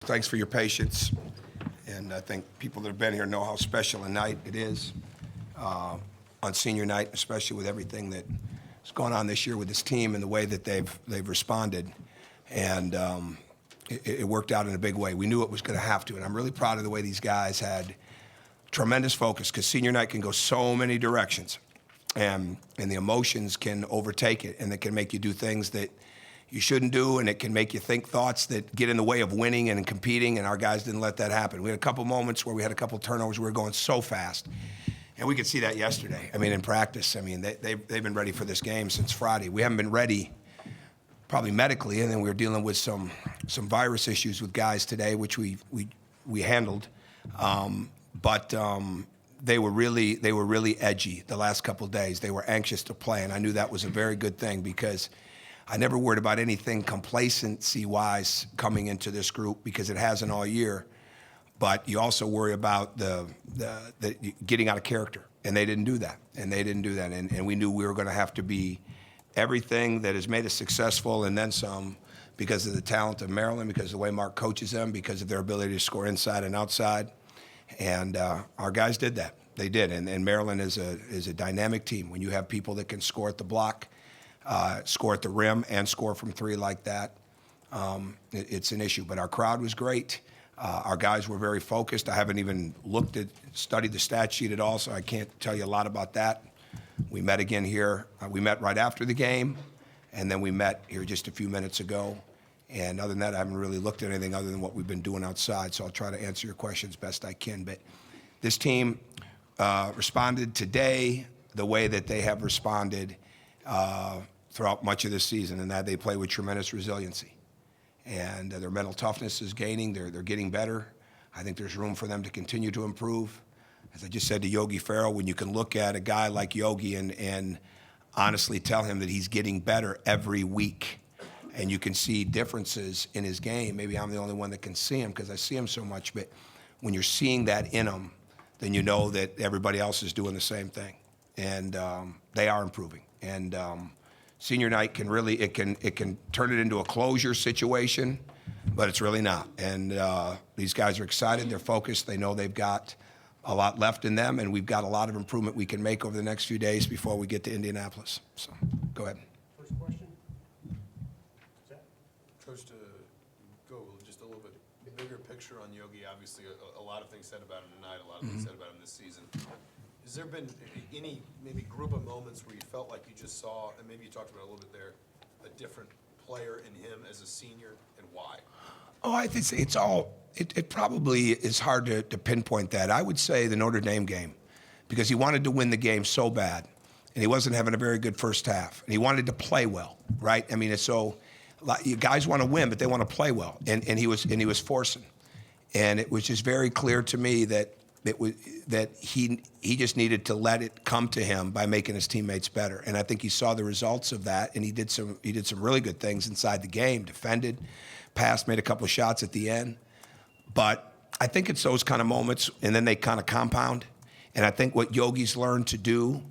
Thanks for your patience. And I think people that have been here know how special a night it is on senior night, especially with everything that's going on this year with this team and the way that they've responded. And it worked out in a big way. We knew it was going to have to. And I'm really proud of the way these guys had tremendous focus, because senior night can go so many directions. And the emotions can overtake it, and it can make you do things that you shouldn't do, and it can make you think thoughts that get in the way of winning and competing, and our guys didn't let that happen. We had a couple moments where we had a couple turnovers. We were going so fast, and we could see that yesterday. I mean, in practice, they've been ready for this game since Friday. We haven't been ready probably medically, and then we were dealing with some virus issues with guys today, which we handled. But they were really edgy the last couple of days. They were anxious to play, and I knew that was a very good thing, because I never worried about anything complacency-wise coming into this group, because it hasn't all year. But you also worry about the getting out of character, and they didn't do that. And we knew we were going to have to be everything that has made us successful and then some, because of the talent of Maryland, because of the way Mark coaches them, because of their ability to score inside and outside. And our guys did that. They did. And Maryland is a dynamic team. When you have people that can score at the block, score at the rim, and score from three like that, it's an issue. But our crowd was great. Our guys were very focused. I haven't even studied the stat sheet at all, so I can't tell you a lot about that. We met again here. We met right after the game, and then we met here just a few minutes ago. And other than that, I haven't really looked at anything other than what we've been doing outside, so I'll try to answer your questions best I can. But this team responded today the way that they have responded throughout much of this season, and that they play with tremendous resiliency. And their mental toughness is gaining. They're getting better. I think there's room for them to continue to improve. As I just said to Yogi Ferrell, when you can look at a guy like Yogi and honestly tell him that he's getting better every week, and you can see differences in his game. Maybe I'm the only one that can see him because I see him so much, but when you're seeing that in him, then you know that everybody else is doing the same thing. And they are improving. And senior night can turn it into a closure situation, but it's really not. And these guys are excited, they're focused, they know they've got a lot left in them, and we've got a lot of improvement we can make over the next few days before we get to Indianapolis. So, go ahead. First question. Coach, to go just a little bit bigger picture on Yogi, obviously a lot of things said about him tonight, a lot of things said about him this season. Has there been any maybe group of moments where you felt like you just saw, and maybe you talked about it a little bit there, a different player in him as a senior, and why? Oh, I think it probably is hard to pinpoint that. I would say the Notre Dame game, because he wanted to win the game so bad, and he wasn't having a very good first half, and he wanted to play well, right? I mean, it's so, guys want to win, but they want to play well, and he was forcing. And it was just very clear to me that he just needed to let it come to him by making his teammates better. And I think he saw the results of that, and he did some really good things inside the game, defended, passed, made a couple of shots at the end. But I think it's those kind of moments, and then they kind of compound. And I think what Yogi's learned to do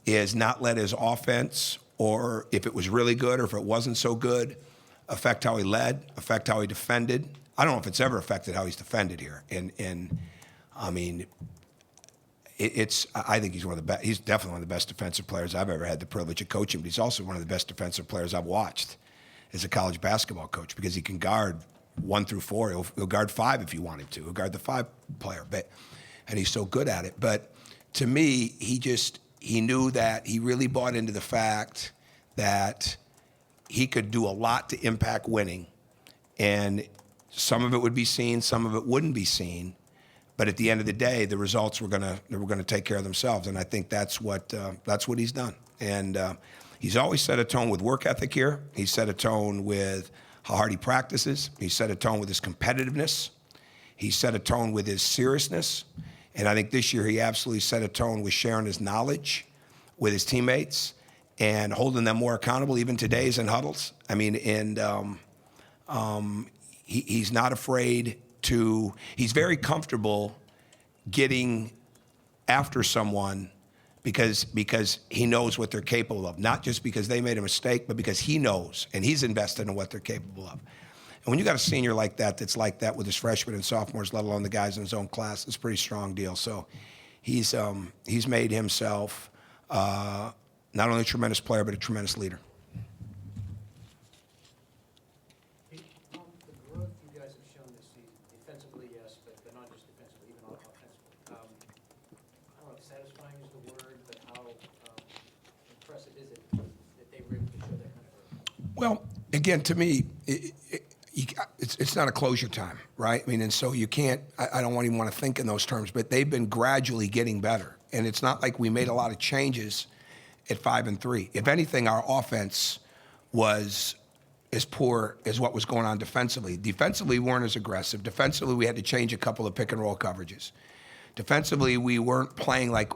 is not let his offense, or if it was really good or if it wasn't so good, affect how he led, affect how he defended. I don't know if it's ever affected how he's defended here. And I mean, I think he's one of the best. He's definitely one of the best defensive players I've ever had the privilege of coaching, but he's also one of the best defensive players I've watched as a college basketball coach, because he can guard 1 through 4. He'll guard 5 if you want him to. He'll guard the 5 player, and he's so good at it. But to me, he knew that he really bought into the fact that he could do a lot to impact winning, and some of it would be seen, some of it wouldn't be seen. But at the end of the day, the results were gonna take care of themselves, and I think that's what he's done. And he's always set a tone with work ethic here. He's set a tone with how hard he practices. He's set a tone with his competitiveness. He set a tone with his seriousness. And I think this year he absolutely set a tone with sharing his knowledge with his teammates and holding them more accountable, even today's in huddles. I mean, and he's not afraid to, he's very comfortable getting after someone because he knows what they're capable of, not just because they made a mistake, but because he knows and he's invested in what they're capable of. And when you got a senior like that that's like that with his freshmen and sophomores, let alone the guys in his own class, it's a pretty strong deal. So he's made himself not only a tremendous player, but a tremendous leader. The growth you guys have shown this season, defensively, yes, but not just defensively, even offensively. I don't know if satisfying is the word, but how impressive is it that they were able to show that kind of growth? Well, again, to me, it's not a closure time, right? I mean, and so you can't, I don't even want to think in those terms, but they've been gradually getting better. And it's not like we made a lot of changes at 5-3. If anything, our offense was as poor as what was going on defensively. Defensively, we weren't as aggressive. Defensively, we had to change a couple of pick and roll coverages. Defensively, we weren't playing like,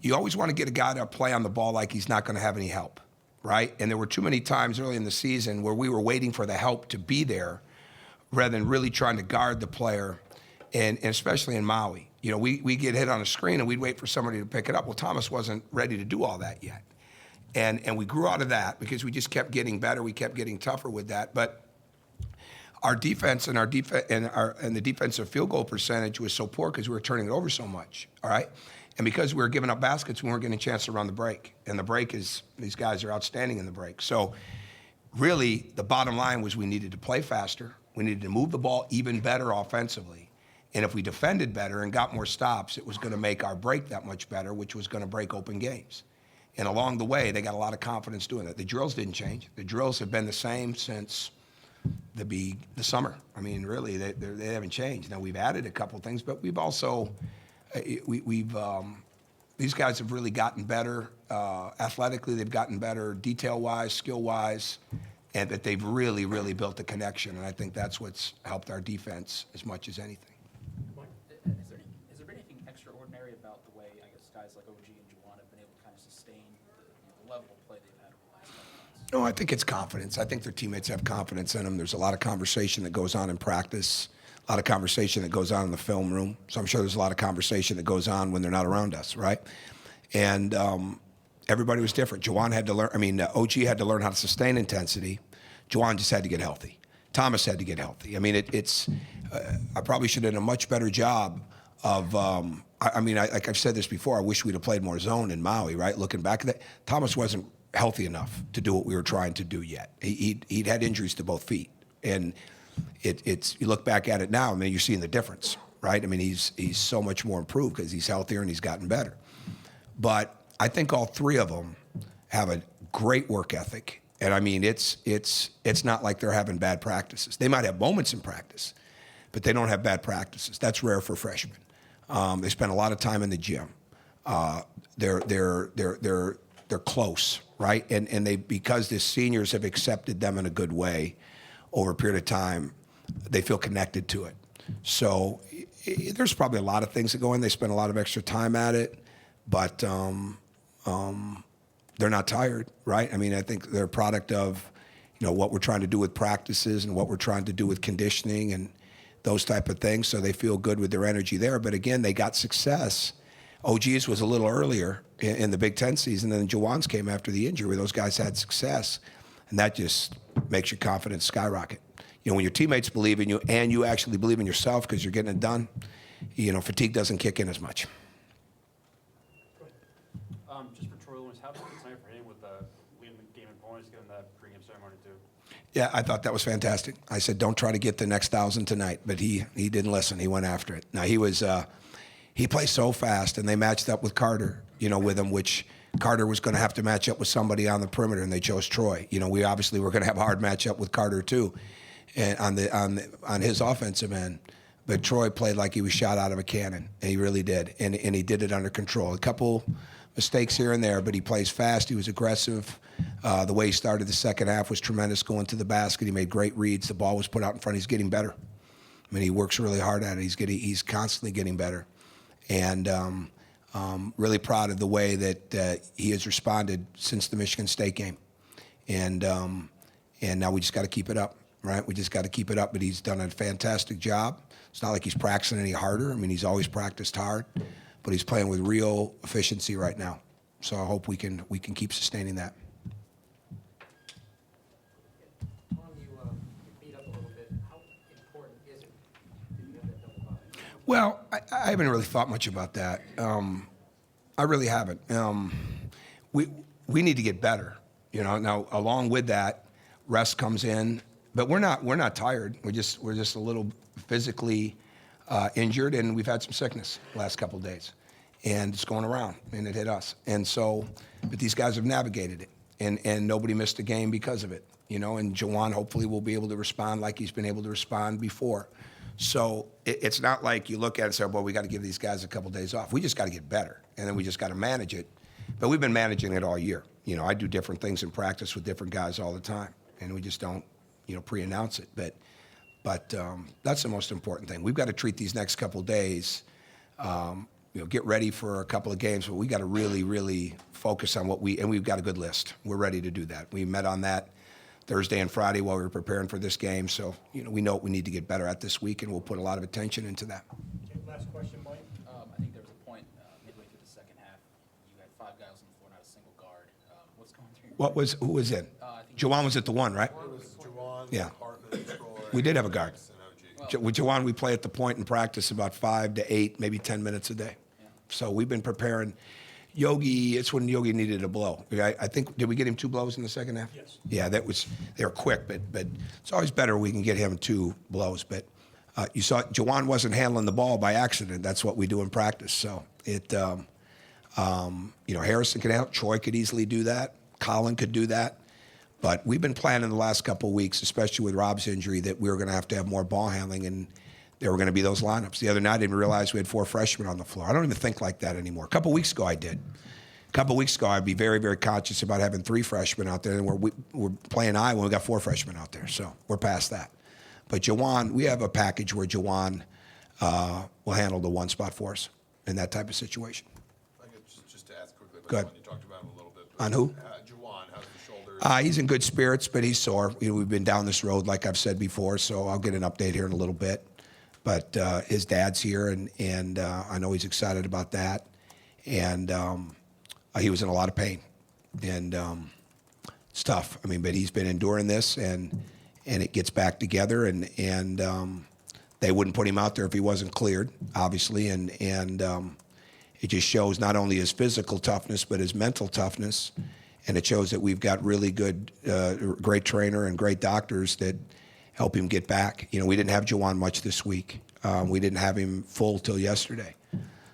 you always want to get a guy to play on the ball like he's not going to have any help, right? And there were too many times early in the season where we were waiting for the help to be there rather than really trying to guard the player, and especially in Maui. You know, we get hit on a screen and we'd wait for somebody to pick it up. Well, Thomas wasn't ready to do all that yet. And we grew out of that because we just kept getting better. We kept getting tougher with that. But our defense and the defensive field goal percentage was so poor because we were turning it over so much, all right? And because we were giving up baskets, we weren't getting a chance to run the break. And the break is, these guys are outstanding in the break. So really, the bottom line was we needed to play faster. We needed to move the ball even better offensively. And if we defended better and got more stops, it was going to make our break that much better, which was going to break open games. And along the way, they got a lot of confidence doing that. The drills didn't change. The drills have been the same since the summer. I mean, really, they haven't changed. Now, we've added a couple things, but we've also, these guys have really gotten better. Athletically, they've gotten better, detail-wise, skill-wise, and that they've really, really built a connection. And I think that's what's helped our defense as much as anything. Has there been anything extraordinary about the way, I guess, guys like OG and Juwan have been able to kind of sustain the level of play they've had over the last couple months? No, I think it's confidence. I think their teammates have confidence in them. There's a lot of conversation that goes on in practice, a lot of conversation that goes on in the film room. So I'm sure there's a lot of conversation that goes on when they're not around us, right? And everybody was different. Juwan had to learn, OG had to learn how to sustain intensity. Juwan just had to get healthy. Thomas had to get healthy. I mean, I probably should have done a much better job of, like I've said this before, I wish we'd have played more zone in Maui, right? Looking back at that, Thomas wasn't healthy enough to do what we were trying to do yet. He'd had injuries to both feet. And you look back at it now, you're seeing the difference, right? I mean, he's so much more improved because he's healthier and he's gotten better. But I think all three of them have a great work ethic. And I mean, it's not like they're having bad practices. They might have moments in practice, but they don't have bad practices. That's rare for freshmen. They spend a lot of time in the gym. They're close, right? And they, because the seniors have accepted them in a good way over a period of time, they feel connected to it. So there's probably a lot of things that go in. They spend a lot of extra time at it, but they're not tired, right? I mean, I think they're a product of, what we're trying to do with practices and what we're trying to do with conditioning and those type of things. So they feel good with their energy there. But again, they got success. OG's was a little earlier in the Big Ten season, and then Juwan's came after the injury where those guys had success. And that just makes your confidence skyrocket. When your teammates believe in you and you actually believe in yourself because you're getting it done, fatigue doesn't kick in as much. Just for Troy Lewis, how was it tonight for him with leading the game in points, getting that pregame ceremony too? Yeah, I thought that was fantastic. I said, don't try to get the next 1,000 tonight, but he didn't listen. He went after it. Now, he plays so fast, and they matched up with Carter, with him, which Carter was going to have to match up with somebody on the perimeter, and they chose Troy. We obviously were going to have a hard matchup with Carter too, and on his offensive end. But Troy played like he was shot out of a cannon, and he really did, and he did it under control. A couple mistakes here and there, but he plays fast. He was aggressive. The way he started the second half was tremendous, going to the basket. He made great reads. The ball was put out in front. He's getting better. He works really hard at it. He's constantly getting better. And really proud of the way that he has responded since the Michigan State game. And now we just got to keep it up, right? We just got to keep it up. But he's done a fantastic job. It's not like he's practicing any harder. He's always practiced hard. But he's playing with real efficiency right now. So I hope we can keep sustaining that. Tom, you beat up a little bit. Well, I haven't really thought much about that. I really haven't. We need to get better. You know, now along with that, rest comes in, but we're not tired. We're just a little physically injured, and we've had some sickness the last couple of days, and it's going around, and it hit us. And so, but these guys have navigated it, and nobody missed a game because of it. You know, and Jawan hopefully will be able to respond like he's been able to respond before. So it's not like you look at it and say, well, we got to give these guys a couple days off. We just got to get better, and then we just got to manage it. But we've been managing it all year. You know, I do different things in practice with different guys all the time, and we just don't, pre-announce it. But that's the most important thing. We've got to treat these next couple of days, get ready for a couple of games, but we got to really, really focus on and we've got a good list. We're ready to do that. We met on that Thursday and Friday while we were preparing for this game. So, we know what we need to get better at this week, and we'll put a lot of attention into that. Okay, last question, Mike. I think there was a point midway through the second half, you had 5 guys on the floor, not a single guard. What's going through your mind? Who was in? I think Jawan was at the one, right? It was Juwan, Yeah. Hartman, Troy. We did have a guard. and OG. With Jawan, we play at the point in practice about 5 to 8, maybe 10 minutes a day. So we've been preparing. Yogi, it's when Yogi needed a blow. I think, did we get him 2 blows in the second half? Yes. Yeah, they were quick, but it's always better we can get him 2 blows. But you saw Jawan wasn't handling the ball by accident. That's what we do in practice. So Harrison could help. Troy could easily do that. Colin could do that. But we've been planning the last couple of weeks, especially with Rob's injury, that we were going to have more ball handling, and there were going to be those lineups. The other night, I didn't realize we had 4 freshmen on the floor. I don't even think like that anymore. A couple of weeks ago, I did. A couple of weeks ago, I'd be very, very conscious about having 3 freshmen out there, and we're playing Iowa, we got 4 freshmen out there, so we're past that. But Jawan, we have a package where Jawan will handle the 1 spot for us in that type of situation. I could just to ask quickly Go about ahead. Juwan. You talked about him a little bit. On who? Juwan, how's the shoulder? He's in good spirits, but he's sore. We've been down this road, like I've said before, so I'll get an update here in a little bit. But his dad's here, and I know he's excited about that. And he was in a lot of pain, and it's tough. I mean, but he's been enduring this, and it gets back together, and they wouldn't put him out there if he wasn't cleared, obviously, and it just shows not only his physical toughness but his mental toughness, and it shows that we've got really good, great trainer and great doctors that help him get back. We didn't have Jawan much this week. We didn't have him full till yesterday.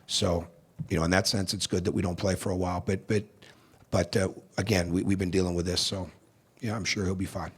So, in that sense, it's good that we don't play for a while. But again, we've been dealing with this, so I'm sure he'll be fine.